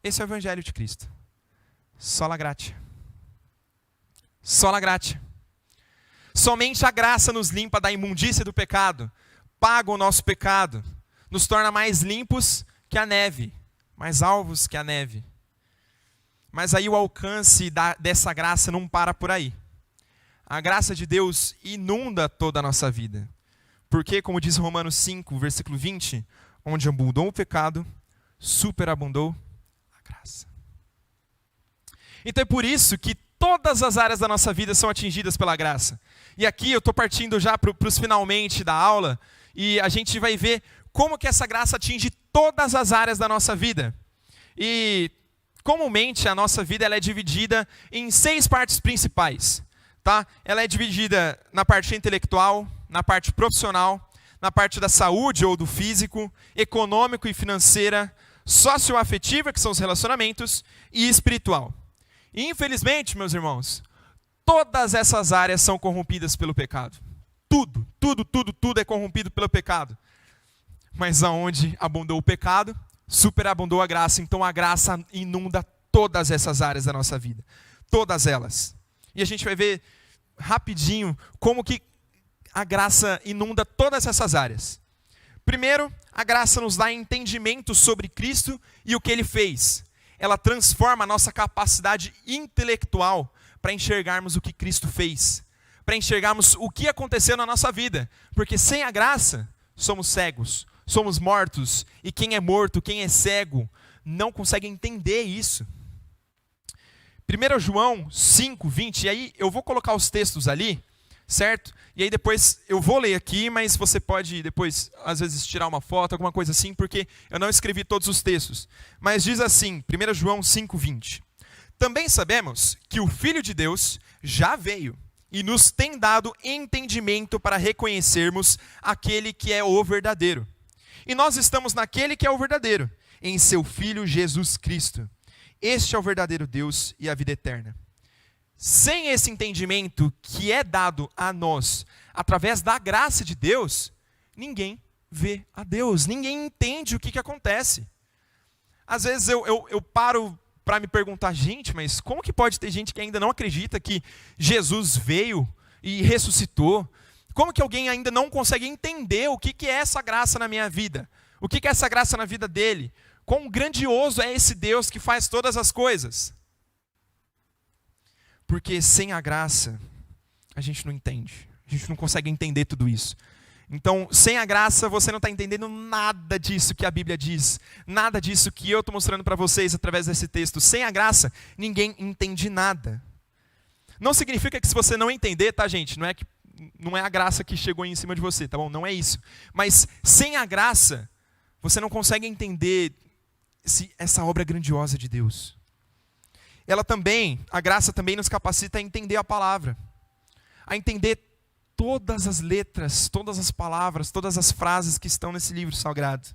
Esse é o Evangelho de Cristo. Sola gratia. Sola gratia. Somente a graça nos limpa da imundícia do pecado, paga o nosso pecado, nos torna mais limpos que a neve, mais alvos que a neve. Mas aí o alcance dessa graça não para por aí. A graça de Deus inunda toda a nossa vida. Porque, como diz Romanos 5, versículo 20, onde abundou o pecado, superabundou a graça. Então é por isso que todas as áreas da nossa vida são atingidas pela graça. E aqui eu estou partindo já para os finalmente da aula, e a gente vai ver como que essa graça atinge todas as áreas da nossa vida. E comumente a nossa vida ela é dividida em 6 partes principais. Tá? Ela é dividida na parte intelectual, na parte profissional, na parte da saúde ou do físico, econômico e financeira, socioafetiva, que são os relacionamentos, e espiritual. E infelizmente, meus irmãos, todas essas áreas são corrompidas pelo pecado. Tudo é corrompido pelo pecado. Mas aonde abundou o pecado, superabundou a graça. Então a graça inunda todas essas áreas da nossa vida. Todas elas. E a gente vai ver rapidinho como que a graça inunda todas essas áreas. Primeiro, a graça nos dá entendimento sobre Cristo e o que Ele fez. Ela transforma a nossa capacidade intelectual para enxergarmos o que Cristo fez. Para enxergarmos o que aconteceu na nossa vida. Porque sem a graça, somos cegos. somos mortos, e quem é morto, quem é cego, não consegue entender isso. 1 João 5:20, e aí eu vou colocar os textos ali, certo? E aí depois eu vou ler aqui, mas você pode depois, às vezes, tirar uma foto, alguma coisa assim, porque eu não escrevi todos os textos. Mas diz assim, 1 João 5:20. Também sabemos que o Filho de Deus já veio e nos tem dado entendimento para reconhecermos aquele que é o verdadeiro. E nós estamos naquele que é o verdadeiro, em seu Filho Jesus Cristo. Este é o verdadeiro Deus e a vida eterna. Sem esse entendimento que é dado a nós, através da graça de Deus, ninguém vê a Deus, ninguém entende o que acontece. Às vezes eu paro para me perguntar, gente, mas como que pode ter gente que ainda não acredita que Jesus veio e ressuscitou? Como que alguém ainda não consegue entender o que é essa graça na minha vida? O que é essa graça na vida dele? Quão grandioso é esse Deus que faz todas as coisas? Porque sem a graça, a gente não entende. A gente não consegue entender tudo isso. Então, sem a graça, você não está entendendo nada disso que a Bíblia diz. Nada disso que eu estou mostrando para vocês através desse texto. Sem a graça, ninguém entende nada. Não significa que se você não entender, tá, gente? Não é a graça que chegou em cima de você, tá bom? Não é isso. Mas sem a graça, você não consegue entender essa obra grandiosa de Deus. A graça também nos capacita a entender a palavra. A entender todas as letras, todas as palavras, todas as frases que estão nesse livro sagrado.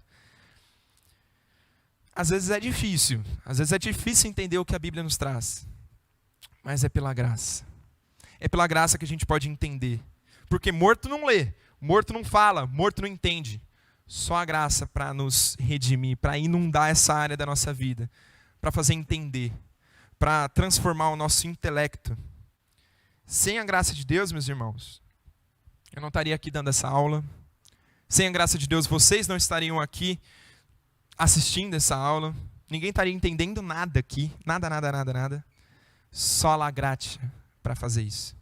Às vezes é difícil entender o que a Bíblia nos traz. Mas é pela graça. É pela graça que a gente pode entender. Porque morto não lê, morto não fala, morto não entende. Só a graça para nos redimir, para inundar essa área da nossa vida, para fazer entender, para transformar o nosso intelecto. Sem a graça de Deus, meus irmãos, eu não estaria aqui dando essa aula. Sem a graça de Deus, vocês não estariam aqui assistindo essa aula. Ninguém estaria entendendo nada aqui, nada. Só a graça para fazer isso.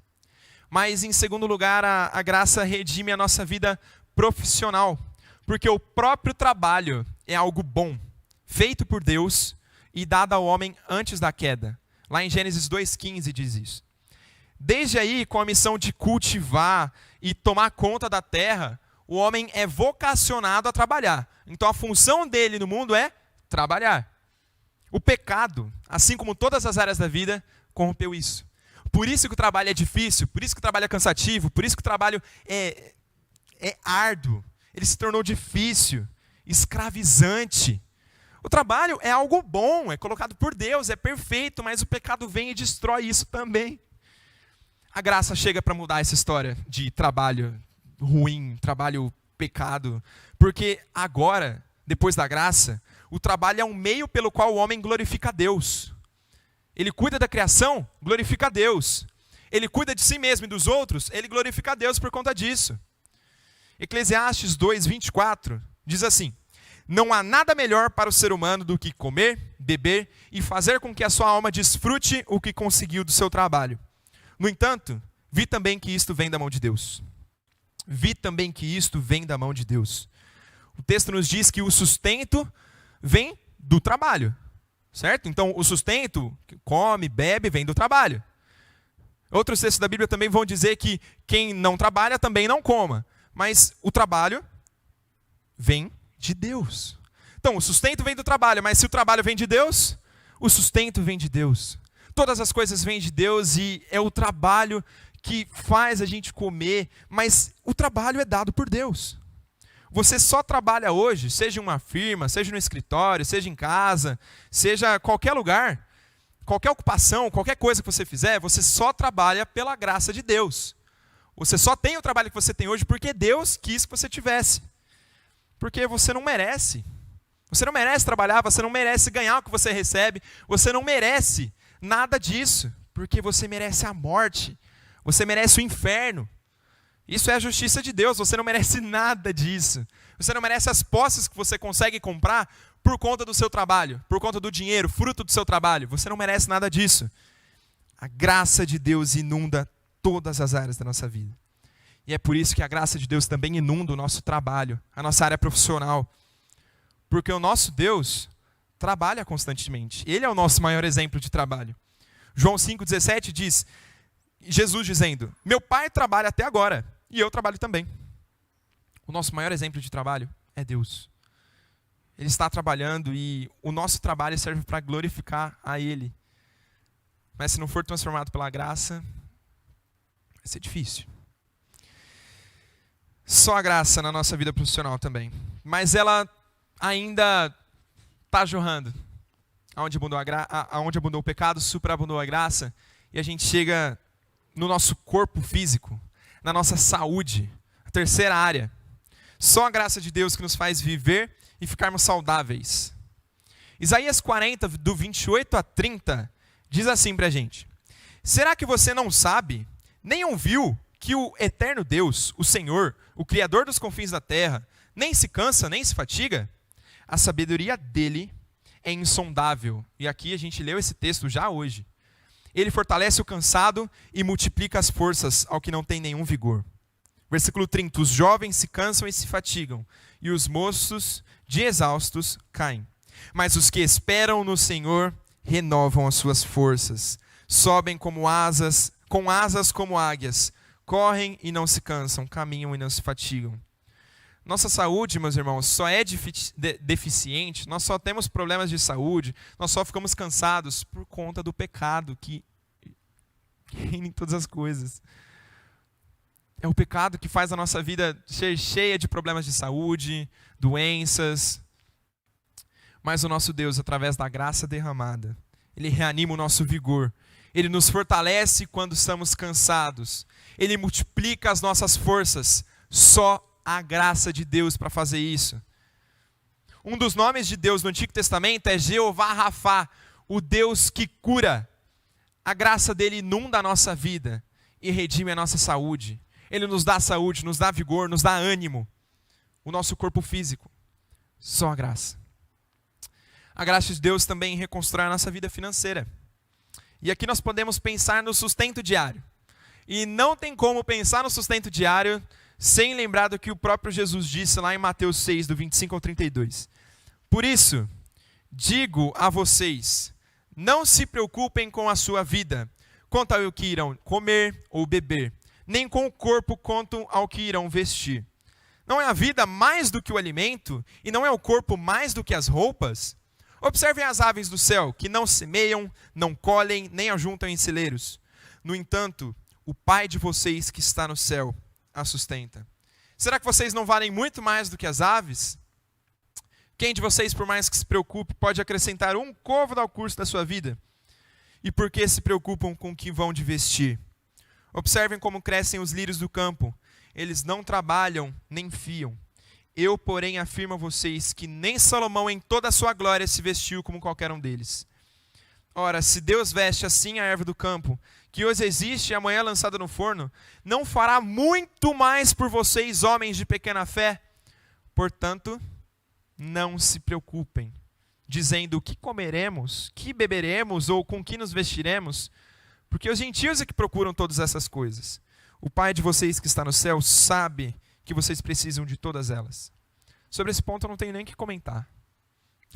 Mas, em segundo lugar, a graça redime a nossa vida profissional. Porque o próprio trabalho é algo bom, feito por Deus e dado ao homem antes da queda. Lá em Gênesis 2:15 diz isso. Desde aí, com a missão de cultivar e tomar conta da terra, o homem é vocacionado a trabalhar. Então a função dele no mundo é trabalhar. O pecado, assim como todas as áreas da vida, corrompeu isso. Por isso que o trabalho é difícil, por isso que o trabalho é cansativo, por isso que o trabalho é árduo. Ele se tornou difícil, escravizante. O trabalho é algo bom, é colocado por Deus, é perfeito, mas o pecado vem e destrói isso também. A graça chega para mudar essa história de trabalho ruim, trabalho pecado. Porque agora, depois da graça, o trabalho é um meio pelo qual o homem glorifica a Deus. Ele cuida da criação, glorifica a Deus. Ele cuida de si mesmo e dos outros, ele glorifica a Deus por conta disso. Eclesiastes 2:24 diz assim: não há nada melhor para o ser humano do que comer, beber e fazer com que a sua alma desfrute o que conseguiu do seu trabalho. No entanto, vi também que isto vem da mão de Deus. O texto nos diz que o sustento vem do trabalho, certo? Então, o sustento, come, bebe, vem do trabalho. Outros textos da Bíblia também vão dizer que quem não trabalha também não coma. Mas o trabalho vem de Deus. Então, o sustento vem do trabalho, mas se o trabalho vem de Deus, o sustento vem de Deus. Todas as coisas vêm de Deus e é o trabalho que faz a gente comer, mas o trabalho é dado por Deus. Você só trabalha hoje, seja em uma firma, seja no escritório, seja em casa, seja qualquer lugar, qualquer ocupação, qualquer coisa que você fizer, você só trabalha pela graça de Deus. Você só tem o trabalho que você tem hoje porque Deus quis que você tivesse. Porque você não merece. Você não merece trabalhar, você não merece ganhar o que você recebe, você não merece nada disso, porque você merece a morte, você merece o inferno. Isso é a justiça de Deus, você não merece nada disso. Você não merece as posses que você consegue comprar por conta do seu trabalho, por conta do dinheiro, fruto do seu trabalho. Você não merece nada disso. A graça de Deus inunda todas as áreas da nossa vida. E é por isso que a graça de Deus também inunda o nosso trabalho, a nossa área profissional. Porque o nosso Deus trabalha constantemente. Ele é o nosso maior exemplo de trabalho. João 5,17 diz, Jesus dizendo, meu Pai trabalha até agora, e eu trabalho também. O nosso maior exemplo de trabalho é Deus. Ele está trabalhando e o nosso trabalho serve para glorificar a Ele. Mas se não for transformado pela graça, vai ser difícil. Só a graça na nossa vida profissional também. Mas ela ainda está jorrando. Onde abundou o pecado, superabundou a graça. E a gente chega no nosso corpo físico, na nossa saúde. A terceira área. Só a graça de Deus que nos faz viver e ficarmos saudáveis. Isaías 40, do 28 a 30, diz assim para a gente. Será que você não sabe, nem ouviu, que o eterno Deus, o Senhor, o Criador dos confins da terra, nem se cansa, nem se fatiga? A sabedoria dele é insondável. E aqui a gente leu esse texto já hoje. Ele fortalece o cansado e multiplica as forças ao que não tem nenhum vigor. Versículo 30. Os jovens se cansam e se fatigam, e os moços de exaustos caem. Mas os que esperam no Senhor renovam as suas forças. Sobem com asas como águias. Correm e não se cansam, caminham e não se fatigam. Nossa saúde, meus irmãos, só é deficiente, nós só temos problemas de saúde, nós só ficamos cansados por conta do pecado que reina em todas as coisas. É o pecado que faz a nossa vida ser cheia de problemas de saúde, doenças. Mas o nosso Deus, através da graça derramada, Ele reanima o nosso vigor. Ele nos fortalece quando estamos cansados. Ele multiplica as nossas forças. Só a graça de Deus para fazer isso. Um dos nomes de Deus no Antigo Testamento é Jeová Rafá, o Deus que cura. A graça dele inunda a nossa vida e redime a nossa saúde. Ele nos dá saúde, nos dá vigor, nos dá ânimo. O nosso corpo físico. Só a graça. A graça de Deus também reconstrói a nossa vida financeira. E aqui nós podemos pensar no sustento diário. E não tem como pensar no sustento diário sem lembrar do que o próprio Jesus disse lá em Mateus 6, do 25 ao 32. Por isso, digo a vocês, não se preocupem com a sua vida, quanto ao que irão comer ou beber, nem com o corpo quanto ao que irão vestir. Não é a vida mais do que o alimento, e não é o corpo mais do que as roupas? Observem as aves do céu, que não semeiam, não colhem, nem ajuntam em celeiros. No entanto, o Pai de vocês que está no céu a sustenta. Será que vocês não valem muito mais do que as aves? Quem de vocês, por mais que se preocupe, pode acrescentar um côvado ao curso da sua vida? E por que se preocupam com o que vão de vestir? Observem como crescem os lírios do campo. Eles não trabalham, nem fiam. Eu, porém, afirmo a vocês que nem Salomão em toda a sua glória se vestiu como qualquer um deles. Ora, se Deus veste assim a erva do campo, que hoje existe e amanhã é lançada no forno, não fará muito mais por vocês, homens de pequena fé? Portanto, não se preocupem, dizendo o que comeremos, que beberemos ou com que nos vestiremos, porque os gentios é que procuram todas essas coisas. O Pai de vocês que está no céu sabe que vocês precisam de todas elas. Sobre esse ponto eu não tenho nem o que comentar.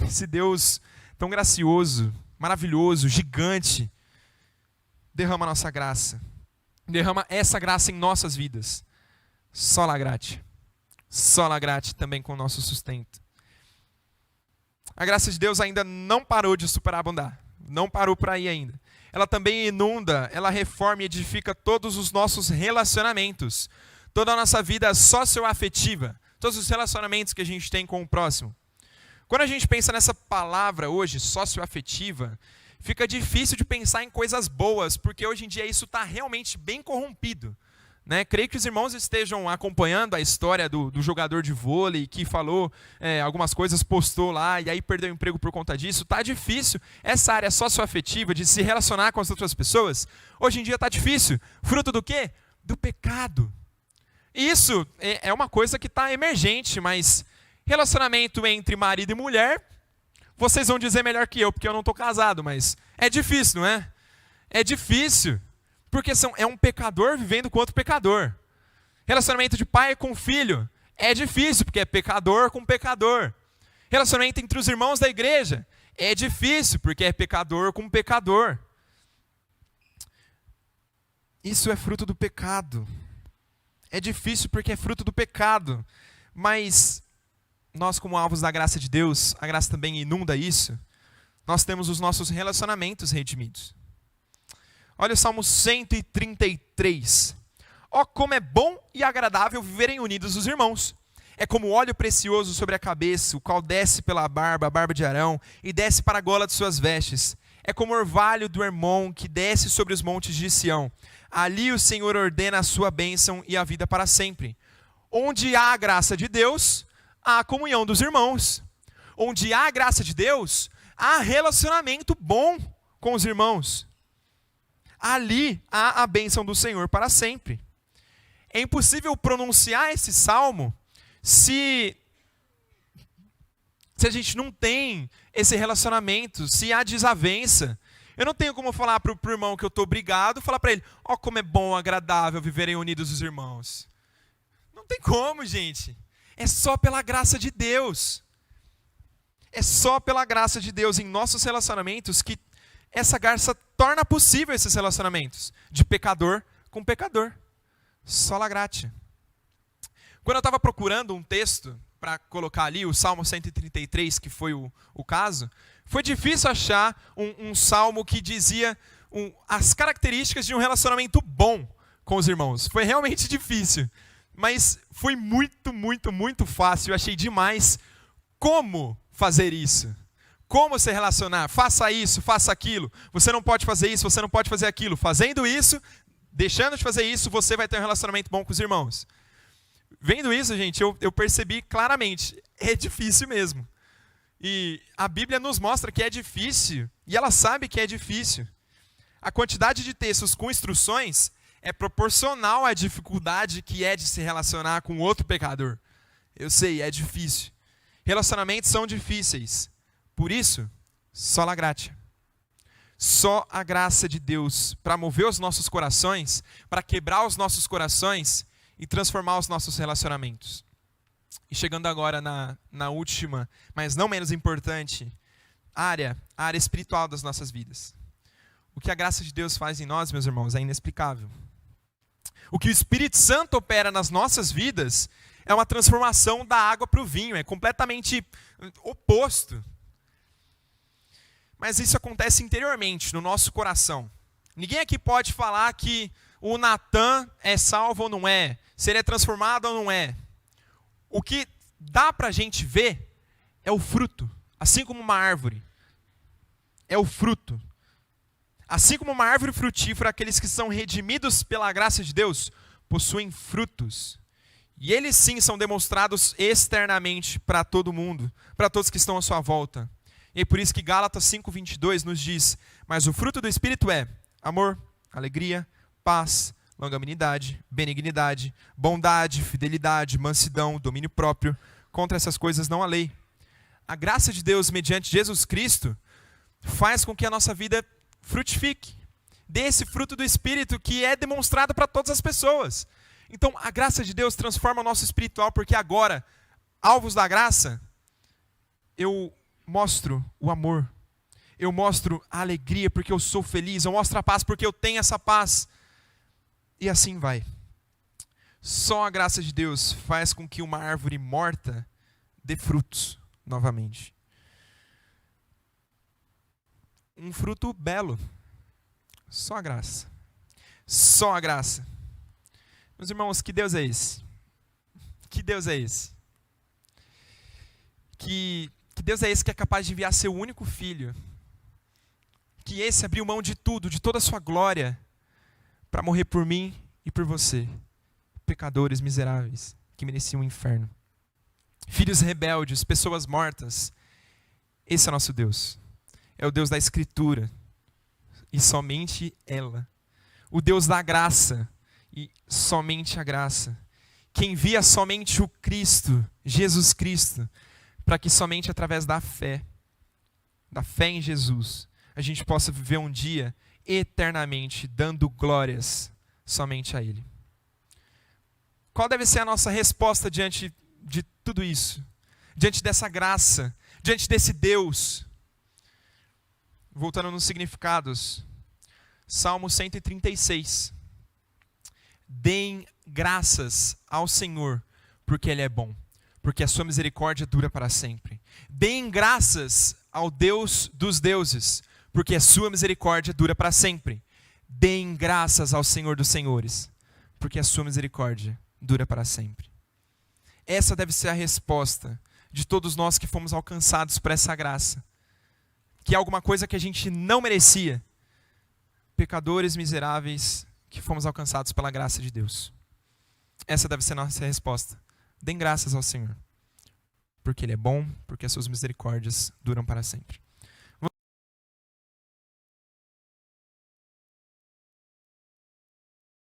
Esse Deus tão gracioso, maravilhoso, gigante, derrama a nossa graça. Derrama essa graça em nossas vidas. Sola grate. Sola grate também com o nosso sustento. A graça de Deus ainda não parou de superabundar. Não parou por aí ainda. Ela também inunda, ela reforma e edifica todos os nossos relacionamentos. Toda a nossa vida socioafetiva. Todos os relacionamentos que a gente tem com o próximo. Quando a gente pensa nessa palavra hoje, socioafetiva, fica difícil de pensar em coisas boas, porque hoje em dia isso está realmente bem corrompido. Né? Creio que os irmãos estejam acompanhando a história do jogador de vôlei que falou algumas coisas, postou lá e aí perdeu o emprego por conta disso. Está difícil essa área socioafetiva de se relacionar com as outras pessoas. Hoje em dia está difícil. Fruto do quê? Do pecado. Isso é uma coisa que está emergente, mas relacionamento entre marido e mulher, vocês vão dizer melhor que eu, porque eu não estou casado, mas é difícil, não é? É difícil, porque é um pecador vivendo com outro pecador. Relacionamento de pai com filho é difícil, porque é pecador com pecador. Relacionamento entre os irmãos da igreja é difícil, porque é pecador com pecador. Isso é fruto do pecado. É difícil porque é fruto do pecado. Mas nós, como alvos da graça de Deus, a graça também inunda isso. Nós temos os nossos relacionamentos redimidos. Olha o Salmo 133. Ó, como é bom e agradável viverem unidos os irmãos. É como óleo precioso sobre a cabeça, o qual desce pela barba, a barba de Arão, e desce para a gola de suas vestes. É como orvalho do Hermon, que desce sobre os montes de Sião. Ali o Senhor ordena a sua bênção e a vida para sempre. Onde há a graça de Deus, há a comunhão dos irmãos. Onde há a graça de Deus, há relacionamento bom com os irmãos. Ali há a bênção do Senhor para sempre. É impossível pronunciar esse salmo se a gente não tem esse relacionamento, se há desavença. Eu não tenho como falar para o irmão que eu estou brigado, falar para ele, ó, como é bom, agradável viverem unidos os irmãos. Não tem como, gente. É só pela graça de Deus. É só pela graça de Deus em nossos relacionamentos que essa graça torna possível esses relacionamentos de pecador com pecador. Sola gratia. Quando eu estava procurando um texto para colocar ali, o Salmo 133, que foi o caso, foi difícil achar um salmo que dizia as características de um relacionamento bom com os irmãos. Foi realmente difícil, mas foi muito, muito, muito fácil. Eu achei demais como fazer isso. Como se relacionar? Faça isso, faça aquilo. Você não pode fazer isso, você não pode fazer aquilo. Fazendo isso, deixando de fazer isso, você vai ter um relacionamento bom com os irmãos. Vendo isso, gente, eu percebi claramente, é difícil mesmo. E a Bíblia nos mostra que é difícil, e ela sabe que é difícil. A quantidade de textos com instruções é proporcional à dificuldade que é de se relacionar com outro pecador. Eu sei, é difícil. Relacionamentos são difíceis. Por isso, sola gratia. Só a graça de Deus para mover os nossos corações, para quebrar os nossos corações e transformar os nossos relacionamentos. E chegando agora na última, mas não menos importante, a área espiritual das nossas vidas. O que a graça de Deus faz em nós, meus irmãos, é inexplicável. O que o Espírito Santo opera nas nossas vidas é uma transformação da água para o vinho, é completamente oposto. Mas isso acontece interiormente, no nosso coração. Ninguém aqui pode falar que o Natan é salvo ou não é, se ele é transformado ou não é. O que dá para a gente ver é o fruto, assim como uma árvore. É o fruto. Assim como uma árvore frutífera, aqueles que são redimidos pela graça de Deus possuem frutos. E eles sim são demonstrados externamente para todo mundo, para todos que estão à sua volta. E é por isso que Gálatas 5:22 nos diz, mas o fruto do Espírito é amor, alegria, paz, longanimidade, benignidade, bondade, fidelidade, mansidão, domínio próprio. Contra essas coisas não há lei. A graça de Deus, mediante Jesus Cristo, faz com que a nossa vida frutifique. Dê esse fruto do Espírito que é demonstrado para todas as pessoas. Então, a graça de Deus transforma o nosso espiritual, porque agora, alvos da graça, eu mostro o amor. Eu mostro a alegria porque eu sou feliz. Eu mostro a paz porque eu tenho essa paz. E assim vai. Só a graça de Deus faz com que uma árvore morta dê frutos novamente. Um fruto belo. Só a graça. Só a graça. Meus irmãos, que Deus é esse? Que Deus é esse? Que Deus é esse que é capaz de enviar seu único filho? Que esse abriu mão de tudo, de toda a sua glória, para morrer por mim e por você, pecadores miseráveis, que mereciam o inferno. Filhos rebeldes, pessoas mortas. Esse é nosso Deus. É o Deus da Escritura. E somente ela. O Deus da graça. E somente a graça. Que envia somente o Cristo, Jesus Cristo, para que somente através da fé em Jesus, a gente possa viver um dia eternamente dando glórias somente a Ele. Qual deve ser a nossa resposta diante de tudo isso? Diante dessa graça, diante desse Deus? Voltando nos significados, Salmo 136. Deem graças ao Senhor, porque Ele é bom, porque a sua misericórdia dura para sempre. Deem graças ao Deus dos deuses, porque a sua misericórdia dura para sempre. Deem graças ao Senhor dos senhores, porque a sua misericórdia dura para sempre. Essa deve ser a resposta de todos nós que fomos alcançados por essa graça, que é alguma coisa que a gente não merecia. Pecadores miseráveis que fomos alcançados pela graça de Deus. Essa deve ser a nossa resposta. Deem graças ao Senhor, porque Ele é bom, porque as suas misericórdias duram para sempre.